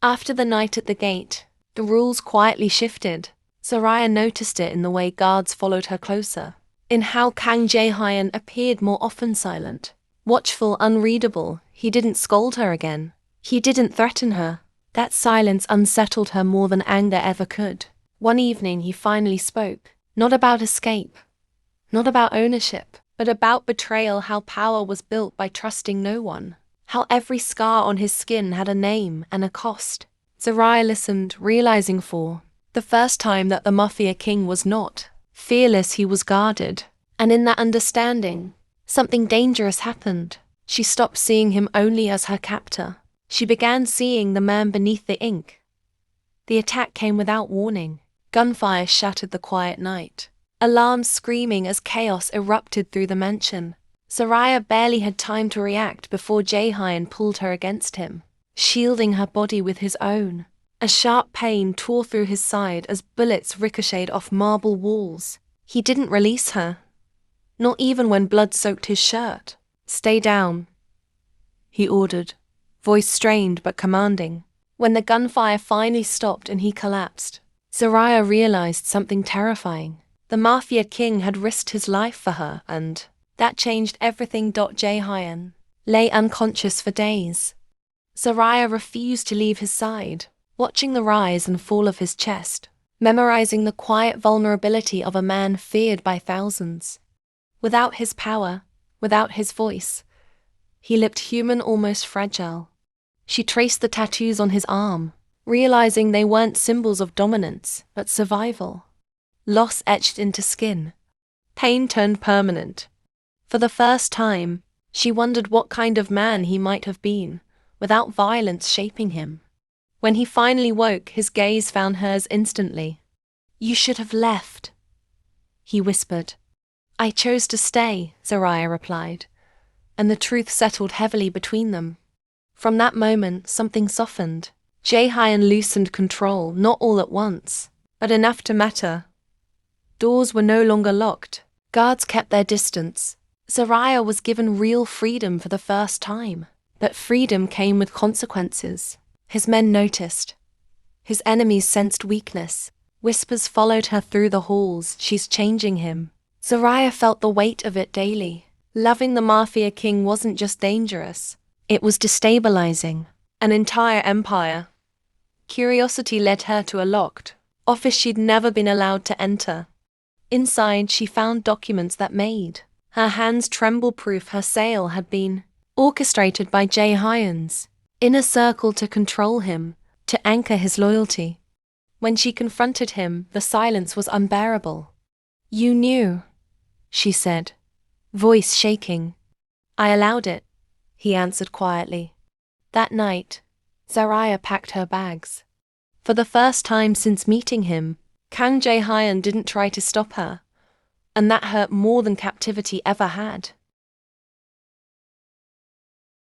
After the night at the gate, the rules quietly shifted. Zariah noticed it in the way guards followed her closer, in how Kang Jae-hyun appeared more often silent, watchful, unreadable. He didn't scold her again. He didn't threaten her. That silence unsettled her more than anger ever could. One evening he finally spoke, not about escape, not about ownership, but about betrayal, how power was built by trusting no one, how every scar on his skin had a name and a cost. Zariah listened, realizing for the first time that the Mafia King was not fearless, he was guarded. And in that understanding, something dangerous happened. She stopped seeing him only as her captor. She began seeing the man beneath the ink. The attack came without warning. Gunfire shattered the quiet night. Alarms screaming as chaos erupted through the mansion. Zariah barely had time to react before Jae-hyun pulled her against him, shielding her body with his own. A sharp pain tore through his side as bullets ricocheted off marble walls. He didn't release her, not even when blood soaked his shirt. "Stay down," he ordered, voice strained but commanding. When the gunfire finally stopped and he collapsed, Zariah realized something terrifying. The Mafia King had risked his life for her, and that changed everything. Jae-hyun lay unconscious for days. Zariah refused to leave his side, watching the rise and fall of his chest, memorizing the quiet vulnerability of a man feared by thousands. Without his power, without his voice, he looked human, almost fragile. She traced the tattoos on his arm, realizing they weren't symbols of dominance, but survival. Loss etched into skin. Pain turned permanent. For the first time, she wondered what kind of man he might have been, without violence shaping him. When he finally woke, his gaze found hers instantly. "You should have left," he whispered. "I chose to stay," Zariah replied, and the truth settled heavily between them. From that moment, something softened. Jae-hyun loosened control, not all at once, but enough to matter. Doors were no longer locked. Guards kept their distance. Zariah was given real freedom for the first time. But freedom came with consequences. His men noticed. His enemies sensed weakness. Whispers followed her through the halls. "She's changing him." Zariah felt the weight of it daily. Loving the Mafia King wasn't just dangerous. It was destabilizing. An entire empire. Curiosity led her to a locked office she'd never been allowed to enter. Inside, she found documents that made her hands tremble, proof her sale had been orchestrated by Jae-hyun's inner circle to control him, to anchor his loyalty. When she confronted him, the silence was unbearable. "You knew," she said, voice shaking. "I allowed it," he answered quietly. That night, Zariah packed her bags. For the first time since meeting him, Kang Jae-hyun didn't try to stop her, and that hurt more than captivity ever had.